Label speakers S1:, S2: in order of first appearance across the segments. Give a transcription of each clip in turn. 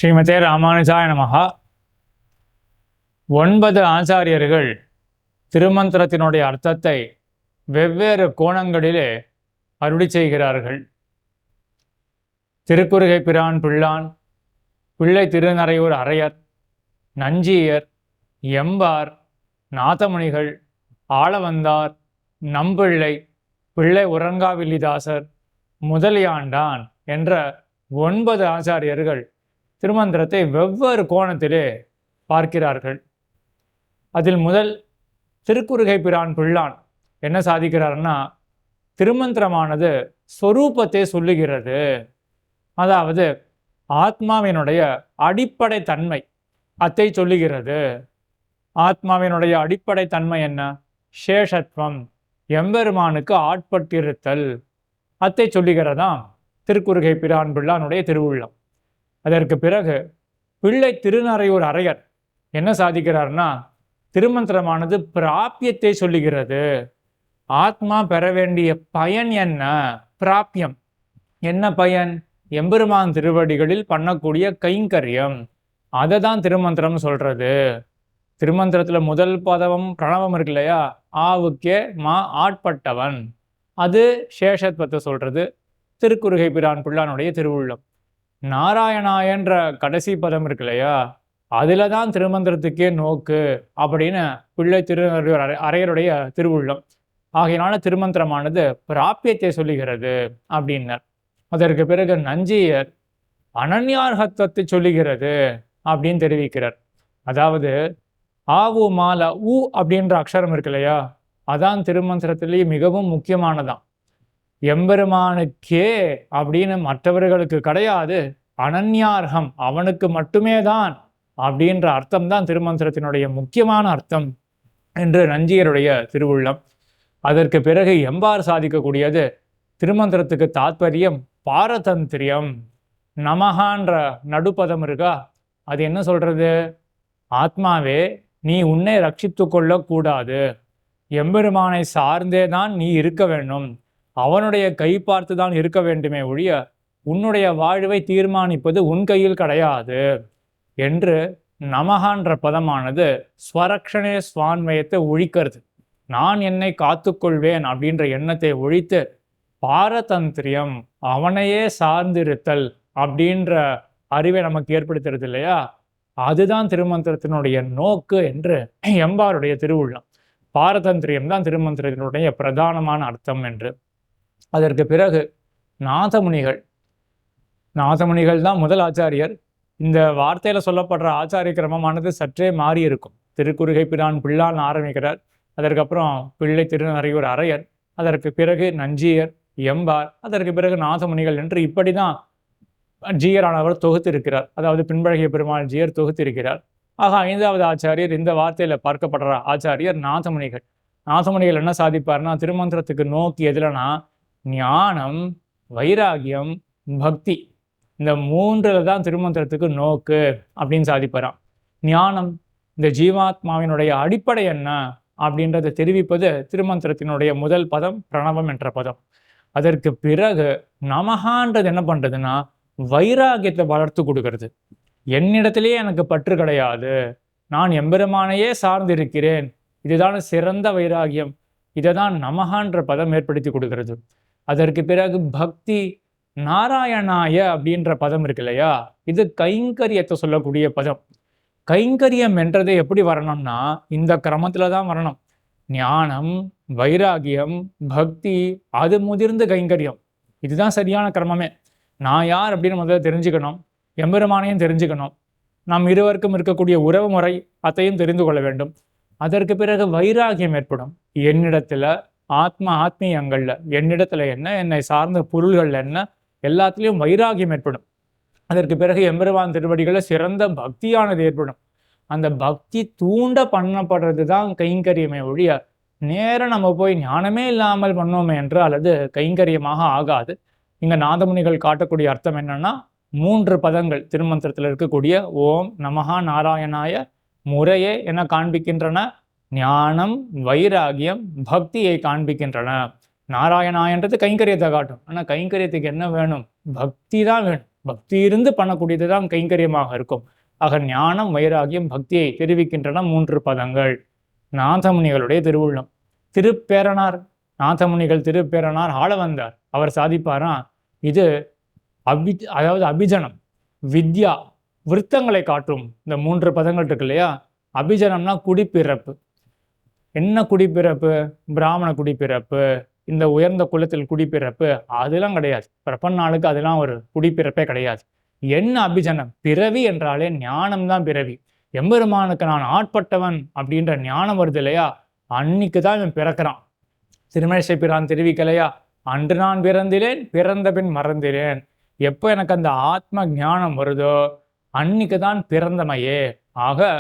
S1: ஸ்ரீமதே ராமானுஜாய நமஹா. 9 ஆச்சாரியர்கள் திருமந்திரத்தினுடைய அர்த்தத்தை வெவ்வேறு கோணங்களிலே அருளி செய்கிறார்கள். திருக்குறுகை பிரான் பிள்ளான், பிள்ளை திருநறையூர் அரையர், நஞ்சியர், எம்பார், நாதமுனிகள், ஆளவந்தார், நம்பிள்ளை, பிள்ளை உறங்காவில்லிதாசர், முதலியாண்டான் என்ற 9 ஆச்சாரியர்கள் திருமந்திரத்தை வெவ்வேறு கோணத்திலே பார்க்கிறார்கள். அதில் முதல் திருக்குறுகை பிரான் பிள்ளான் என்ன சாதிக்கிறார்னா, திருமந்திரமானது ஸ்வரூபத்தை சொல்லுகிறது. அதாவது ஆத்மாவினுடைய அடிப்படை தன்மை அதை சொல்லுகிறது. ஆத்மாவினுடைய அடிப்படை தன்மை என்ன? சேஷத்துவம், எம்பெருமானுக்கு ஆட்பட்டிருத்தல், அதை சொல்லுகிறதாம் திருக்குறுகை பிரான் பிள்ளானுடைய திருவுள்ளம். அதற்கு பிறகு பிள்ளை திருநறையூர் அரையர் என்ன சாதிக்கிறார்னா, திருமந்திரமானது பிராபியத்தை சொல்லுகிறது. ஆத்மா பெற வேண்டிய பயன் என்ன? பிராபியம் என்ன பயன்? எம்பெருமான் திருவடிகளில் பண்ணக்கூடிய கைங்கரியம், அதை தான் திருமந்திரம் சொல்றது. திருமந்திரத்துல முதல் பதம் பிரணவம் இருக்கு இல்லையா, ஆவுக்கே மா ஆட்பட்டவன், அது சேஷத்துவத்தை சொல்றது. திருக்குறுகை பிரான் பிள்ளானுடைய திருவுள்ளம். நாராயணாயன்ற கடைசி பதம் இருக்கு இல்லையா, அதுல தான் திருமந்திரத்துக்கே நோக்கு அப்படின்னு பிள்ளை திருநறையூர் அரையருடைய திருவுள்ளம். ஆகையினால திருமந்திரமானது பிராபியத்தை சொல்லுகிறது அப்படின்னார். அதற்கு பிறகு நஞ்சியர் அனன்யார்ஹத்துவத்தை சொல்லுகிறது அப்படின்னு தெரிவிக்கிறார். அதாவது ஆவு மால ஊ அப்படின்ற அக்ஷரம் இருக்கு இல்லையா, அதான் திருமந்திரத்திலேயே மிகவும் முக்கியமானதான். எம்பெருமானுக்கே அப்படின்னு மற்றவர்களுக்கு கிடையாது, அனன்யார்ஹம் அவனுக்கு மட்டுமே தான் அப்படின்ற அர்த்தம் தான் திருமந்திரத்தினுடைய முக்கியமான அர்த்தம் என்று நஞ்சியருடைய திருவுள்ளம். அதற்கு பிறகு எம்பார் சாதிக்கக்கூடியது திருமந்திரத்துக்கு தாத்பரியம் பாரதந்திரியம். நமகான்ற நடுப்பதம் இருக்கா, அது என்ன சொல்றது? ஆத்மாவே, நீ உன்னை ரட்சித்து கொள்ளக்கூடாது, எம்பெருமானை சார்ந்தே தான் நீ இருக்க வேண்டும், அவனுடைய கை பார்த்து தான் இருக்க வேண்டுமே ஒழிய உன்னுடைய வாழ்வை தீர்மானிப்பது உன் கையில் கிடையாது என்று நமகான்ற பதமானது ஸ்வரக்ஷணே ஸ்வான்மயத்தை ஒழிக்கிறது. நான் என்னை காத்துக்கொள்வேன் அப்படின்ற எண்ணத்தை ஒழித்து பாரதந்திரியம், அவனையே சார்ந்திருத்தல் அப்படின்ற அறிவை நமக்கு ஏற்படுத்துறது இல்லையா, அதுதான் திருமந்திரத்தினுடைய நோக்கு என்று எம்பாருடைய திருவுள்ளம். பாரதந்திரியம் தான் திருமந்திரத்தினுடைய பிரதானமான அர்த்தம் என்று. அதற்கு பிறகு நாதமுனிகள். நாதமுனிகள் தான் முதல் ஆச்சாரியர். இந்த வார்த்தையில சொல்லப்படுற ஆச்சாரிய கிரமமானது சற்றே மாறி இருக்கும். திருக்குறுகை பிரான் பிள்ளான் ஆரம்பிக்கிறார், அதற்கப்புறம் பிள்ளை திருநறையூர் அரையர், அதற்கு பிறகு நஞ்சியர், எம்பார், அதற்கு பிறகு நாதமுனிகள் என்று இப்படிதான் ஜீயரானவர் தொகுத்திருக்கிறார். அதாவது பின்பழகிய பெருமாள் ஜீயர் தொகுத்திருக்கிறார். ஆக 5வது ஆச்சாரியர், இந்த வார்த்தையில பார்க்கப்படுற ஆச்சாரியர் நாதமுனிகள். நாதமுனிகள் என்ன சாதிப்பார்னா, திருமந்திரத்துக்கு நோக்கி எதுலனா ஞானம், வைராகியம், பக்தி, இந்த 3ல தான் திருமந்திரத்துக்கு நோக்கு அப்படின்னு சாதிப்பாராம். ஞானம், இந்த ஜீவாத்மாவினுடைய அடிப்படை என்ன அப்படின்றத தெரிவிப்பது திருமந்திரத்தினுடைய முதல் பதம் பிரணவம் என்ற பதம். அதற்கு பிறகு நமகான்றது என்ன பண்றதுன்னா, வைராகியத்தை வளர்த்து கொடுக்கறது. என்னிடத்திலேயே எனக்கு பற்று கிடையாது, நான் எம்பெருமானையே சார்ந்திருக்கிறேன், இதுதான் சிறந்த வைராகியம், இதை தான் நமகான்ற பதம் ஏற்படுத்தி கொடுக்கிறது. அதற்கு பிறகு பக்தி, நாராயணாய அப்படின்ற பதம் இருக்கு இல்லையா, இது கைங்கரியத்தை சொல்லக்கூடிய பதம். கைங்கரியம் என்றது எப்படி வரணும்னா, இந்த கிரமத்துல தான் வரணும். ஞானம், வைராகியம், பக்தி, அது முதிர்ந்து கைங்கரியம், இதுதான் சரியான கிரமமே. நான் யார் அப்படின்னு முதல்ல தெரிஞ்சுக்கணும், எம்பெருமானையும் தெரிஞ்சுக்கணும், நம் இருவருக்கும் இருக்கக்கூடிய உறவு முறை அதையும் தெரிந்து கொள்ள வேண்டும். அதற்கு பிறகு வைராகியம் ஏற்படும். என்னிடத்துல ஆத்மீயங்கள்ல என்னிடத்துல என்ன, என்னை சார்ந்த பொருள்கள் என்ன, எல்லாத்துலேயும் வைராகியம் ஏற்படும். அதற்கு பிறகு எம்பெருமான் திருவடிகளில் சிறந்த பக்தியானது ஏற்படும். அந்த பக்தி தூண்ட பண்ணப்படுறது தான் கைங்கரியமே ஒழிய நேரம் நம்ம போய் ஞானமே இல்லாமல் பண்ணோமே என்றால் அது கைங்கரியமாக ஆகாது. இங்க நாதமுனிகள் காட்டக்கூடிய அர்த்தம் என்னன்னா, 3 பதங்கள் திருமந்திரத்தில் இருக்கக்கூடிய ஓம் நமஹா நாராயணாய முறையே என காண்பிக்கின்றன. ஞானம், வைராகியம், பக்தியை காண்பிக்கின்றன. நாராயணாயன்றது கைங்கரியத்தை காட்டும். ஆனால் கைங்கரியத்துக்கு என்ன வேணும்? பக்தி தான் வேணும். பக்தி இருந்து பண்ணக்கூடியது தான் கைங்கரியமாக இருக்கும். ஆக ஞானம், வைராகியம், பக்தியை தெரிவிக்கின்றன 3 பதங்கள். நாதமுனிகளுடைய திருவுள்ளம். திருப்பேரனார், நாதமுனிகள் திருப்பேரனார் ஆள வந்தார். அவர் சாதிப்பாராம், இது அதாவது அபிஜனம், வித்யா, விருத்தங்களை காட்டும் இந்த 3 பதங்கள் இருக்கு இல்லையா. அபிஜனம்னா குடிப்பிறப்பு. என்ன குடிப்பிறப்பு? பிராமண குடிப்பிறப்பு, இந்த உயர்ந்த குலத்தில் குடிப்பிறப்பு, அதெல்லாம் கிடையாது. பிரபன்னாளுக்கு அதெல்லாம் ஒரு குடிப்பிறப்பே கிடையாது. என்ன அபிஜனம்? பிறவி என்றாலே ஞானம்தான் பிறவி. எம்பெருமானுக்கு நான் ஆட்பட்டவன் அப்படின்ற ஞானம் வருது இல்லையா, அன்னைக்கு தான் இவன் பிறக்கிறான். திருமழிசை பிரான் தெரிவிக்கலையா, அன்று நான் பிறந்திலேன், பிறந்த பின் மறந்திலேன். எப்போ எனக்கு அந்த ஆத்ம ஞானம் வருதோ அன்னைக்கு தான் பிறந்தமையே. ஆக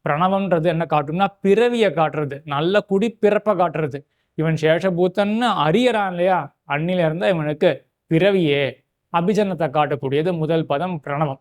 S1: பிரணவம்ன்றது என்ன காட்டும்னா பிறவியை காட்டுறது, நல்ல குடிப்பிறப்பை காட்டுறது. இவன் சேஷபூத்தன்னு அறியறான் இல்லையா, அன்னில இருந்தா இவனுக்கு பிறவியே. அபிஜனத்தை காட்டக்கூடியது முதல் பதம் பிரணவம்.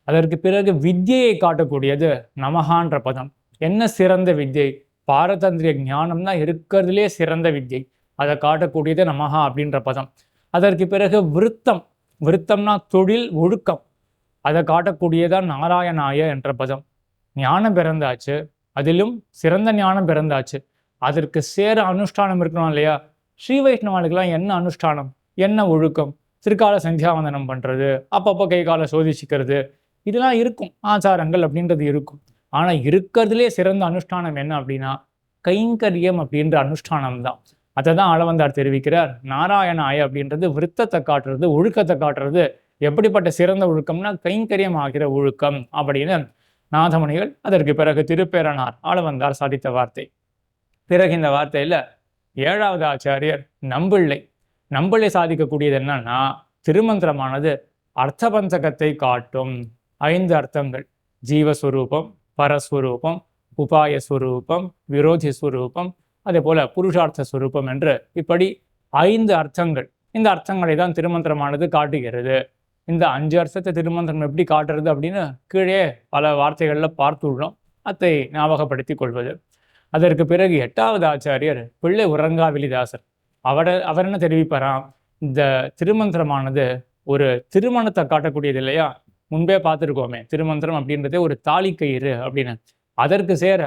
S1: அதற்கு பிறகு வித்யை காட்டக்கூடியது நமகான்ற பதம். என்ன சிறந்த வித்யை? பாரதந்திரிய ஞானம் தான் இருக்கிறதுலே சிறந்த வித்யை. அதை காட்டக்கூடியது நமகா அப்படின்ற பதம். அதற்கு பிறகு விருத்தம். விருத்தம்னா தொழில், ஒழுக்கம். அதை காட்டக்கூடியதான் நாராயணாய என்ற பதம். ஞானம் பிறந்தாச்சு, அதிலும் சிறந்த ஞானம் பிறந்தாச்சு. அதற்கு சேர அனுஷ்டானம் இருக்கணும் இல்லையா. ஸ்ரீ வைஷ்ணவாளுக்கெல்லாம் என்ன அனுஷ்டானம், என்ன ஒழுக்கம்? திருக்கால சந்தியாவந்தனம் பண்றது, அப்பப்போ கை காலை சோதிச்சுக்கிறது, இதெல்லாம் இருக்கும். ஆச்சாரங்கள் அப்படின்றது இருக்கும். ஆனா இருக்கிறதுலே சிறந்த அனுஷ்டானம் என்ன அப்படின்னா கைங்கரியம் அப்படின்ற அனுஷ்டானம் தான். அதை தான் ஆளவந்தார் தெரிவிக்கிறார். நாராயணாய அப்படின்றது விருத்தத்தை காட்டுறது, ஒழுக்கத்தை காட்டுறது. எப்படிப்பட்ட சிறந்த ஒழுக்கம்னா கைங்கரியம் ஆகிற ஒழுக்கம் அப்படின்னு நாதமுனிகள், அதற்கு பிறகு திருப்பேரனார் ஆளவந்தார் சாதித்த வார்த்தை. பிறகு இந்த வார்த்தையில 7வது ஆச்சாரியர் நம்பிள்ளை. நம்பிள்ளை சாதிக்கக்கூடியது என்னன்னா, திருமந்திரமானது அர்த்தபஞ்சகத்தை காட்டும் 5 அர்த்தங்கள். ஜீவஸ்வரூபம், பரஸ்வரூபம், உபாயஸ்வரூபம், விரோதி ஸ்வரூபம், அதே போல புருஷார்த்த ஸ்வரூபம் என்று இப்படி 5 அர்த்தங்கள். இந்த அர்த்தங்களை தான் திருமந்திரமானது காட்டுகிறது. இந்த 5 அர்த்தத்தை திருமந்திரம் எப்படி காட்டுறது அப்படின்னு கீழே பல வார்த்தைகளில் பார்த்துள்ளோம். அதை ஞாபகப்படுத்தி கொள்வது. அதற்கு பிறகு 8வது ஆச்சாரியர் பிள்ளை உறங்காவிலிதாசர். அவர் என்ன தெரிவிப்பாராம், இந்த திருமந்திரமானது ஒரு திருமணத்தை காட்டக்கூடியது இல்லையா. முன்பே பார்த்துருக்கோமே, திருமந்திரம் அப்படின்றதே ஒரு தாலி கயிறு அப்படின்னு. அதற்கு சேர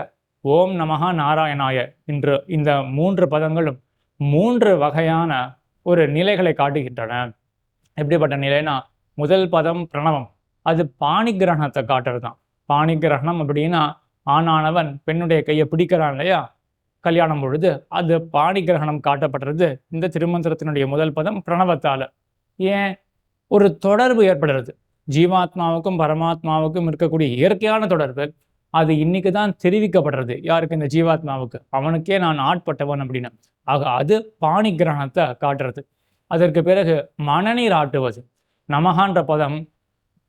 S1: ஓம் நமஹா நாராயணாய என்று இந்த 3 பதங்களும் 3 வகையான ஒரு நிலைகளை காட்டுகின்றன. எப்படிப்பட்ட நிலைனா, முதல் பதம் பிரணவம், அது பாணி கிரகணத்தை காட்டுறது தான். பாணி கிரகணம் அப்படின்னா ஆணானவன் பெண்ணுடைய கையை பிடிக்கிறான் இல்லையா கல்யாணம் பொழுது, அது பாணி கிரகணம் காட்டப்படுறது இந்த திருமந்திரத்தினுடைய முதல் பதம் பிரணவத்தால. ஏன்? ஒரு தொடர்பு ஏற்படுறது. ஜீவாத்மாவுக்கும் பரமாத்மாவுக்கும் இருக்கக்கூடிய இயற்கையான தொடர்பு அது இன்னைக்கு தான் தெரிவிக்கப்படுறது. யாருக்கு? இந்த ஜீவாத்மாவுக்கு. அவனுக்கே நான் ஆட்பட்டவன் அப்படின்னு. ஆக அது பாணி கிரகணத்தை காட்டுறது. அதற்கு பிறகு மனநீர் ஆட்டுவது. நமகான்ற பதம்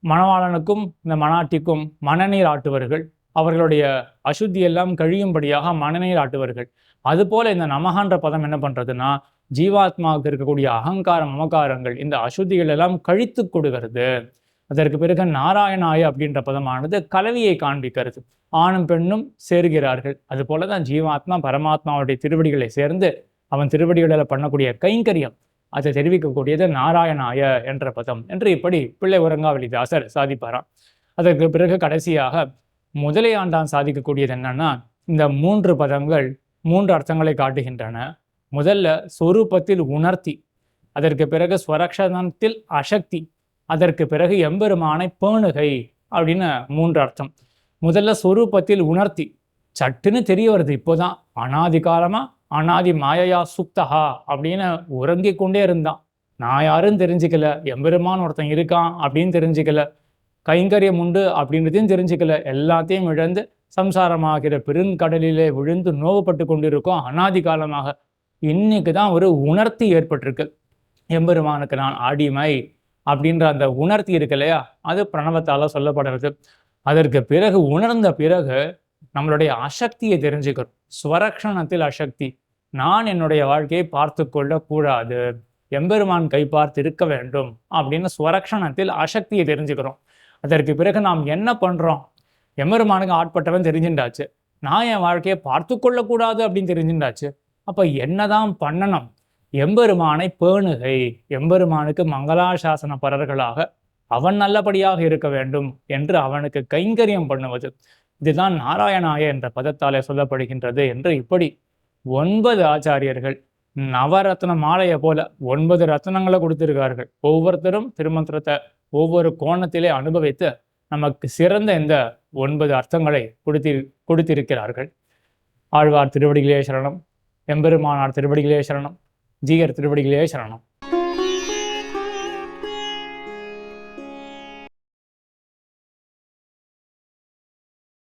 S1: மணவாளனுக்கும் இந்த மணாட்டிக்கும் மனநீர் ஆட்டுவர்கள். அவர்களுடைய அசுத்தி எல்லாம் கழியும்படியாக மனநீர் ஆட்டுவர்கள். அதுபோல இந்த நமகான்ற பதம் என்ன பண்றதுன்னா, ஜீவாத்மாவுக்கு இருக்கக்கூடிய அகங்காரம், மமகாரங்கள், இந்த அசுத்திகள் எல்லாம் கழித்து கொடுக்கிறது. அதற்கு பிறகு நாராயணாய அப்படின்ற பதமானது கலவியை காண்பிக்கிறது. ஆணும் பெண்ணும் சேர்கிறார்கள். அது போலதான் ஜீவாத்மா பரமாத்மாவுடைய திருவடிகளை சேர்ந்து அவன் திருவடிகளில் பண்ணக்கூடிய கைங்கரியம் அதை தெரிவிக்கக்கூடியது நாராயணாய என்ற பதம் என்று இப்படி பிள்ளை உறங்காவலிதாசர் சாதிப்பாராம். அதற்கு பிறகு கடைசியாக முதலையாண்டான் சாதிக்கக்கூடியது என்னன்னா, இந்த 3 பதங்கள் 3 அர்த்தங்களை காட்டுகின்றன. முதல்ல சொரூபத்தில் உணர்த்தி, அதற்கு பிறகு ஸ்வரக்ஷணத்தில் அசக்தி, அதற்கு பிறகு எம்பெருமானை பேணுகை அப்படின்னு 3 அர்த்தம். முதல்ல சொரூபத்தில் உணர்த்தி, சட்டுன்னு தெரிய வருது. இப்போதான் அனாதி காலமா அனாதி மாயையா சுக்தகா அப்படின்னு உறங்கிக் கொண்டே இருந்தான். நான் யாரும் தெரிஞ்சுக்கல, எம்பெருமான் ஒருத்தன் இருக்கான் அப்படின்னு தெரிஞ்சுக்கல, கைங்கரியம் உண்டு அப்படின்றதையும் தெரிஞ்சுக்கல. எல்லாத்தையும் இழந்து சம்சாரமாகிற பெருங்கடலிலே விழுந்து நோவுப்பட்டு கொண்டிருக்கோம் அனாதி காலமாக. இன்னைக்கு தான் ஒரு உணர்த்தி ஏற்பட்டிருக்கு. எம்பெருமானுக்கு நான் அடிமை அப்படின்ற அந்த உணர்த்தி இருக்கு இல்லையா, அது பிரணவத்தால சொல்லப்படுறது. அதற்கு பிறகு உணர்ந்த பிறகு நம்மளுடைய அசக்தியை தெரிஞ்சுக்கிறோம். ஸ்வரக்ஷணத்தில் அசக்தி. நான் என்னுடைய வாழ்க்கையை பார்த்து கொள்ள கூடாது, எம்பெருமான் கை பார்த்து இருக்க வேண்டும் அப்படின்னு ஸ்வரக்ஷணத்தில் அசக்தியை தெரிஞ்சுக்கிறோம். அதற்கு பிறகு நாம் என்ன பண்றோம்? எம்பெருமானுக்கு ஆட்பட்டவன் தெரிஞ்சுட்டாச்சு, நான் என் வாழ்க்கையை பார்த்து கொள்ளக்கூடாது அப்படின்னு தெரிஞ்சுட்டாச்சு. அப்ப என்னதான் பண்ணணும்? எம்பெருமானை பேணுகை, எம்பெருமானுக்கு மங்களாசாசன பரர்களாக அவன் நல்லபடியாக இருக்க வேண்டும் என்று அவனுக்கு கைங்கரியம் பண்ணுவது. இதுதான் நாராயணாய என்ற பதத்தாலே சொல்லப்படுகின்றது என்று இப்படி 9 ஆச்சாரியர்கள் நவரத்ன மாலையை போல 9 ரத்னங்களை கொடுத்திருக்கார்கள். ஒவ்வொருத்தரும் திருமந்திரத்தை ஒவ்வொரு கோணத்திலே அனுபவித்து நமக்கு சிறந்த இந்த 9 அர்த்தங்களை கொடுத்திருக்கிறார்கள். ஆழ்வார் திருவடிகளே சரணம், எம்பெருமானார் திருவடிகளே சரணம், ஜீயர் திருவடிகளே சரணம்.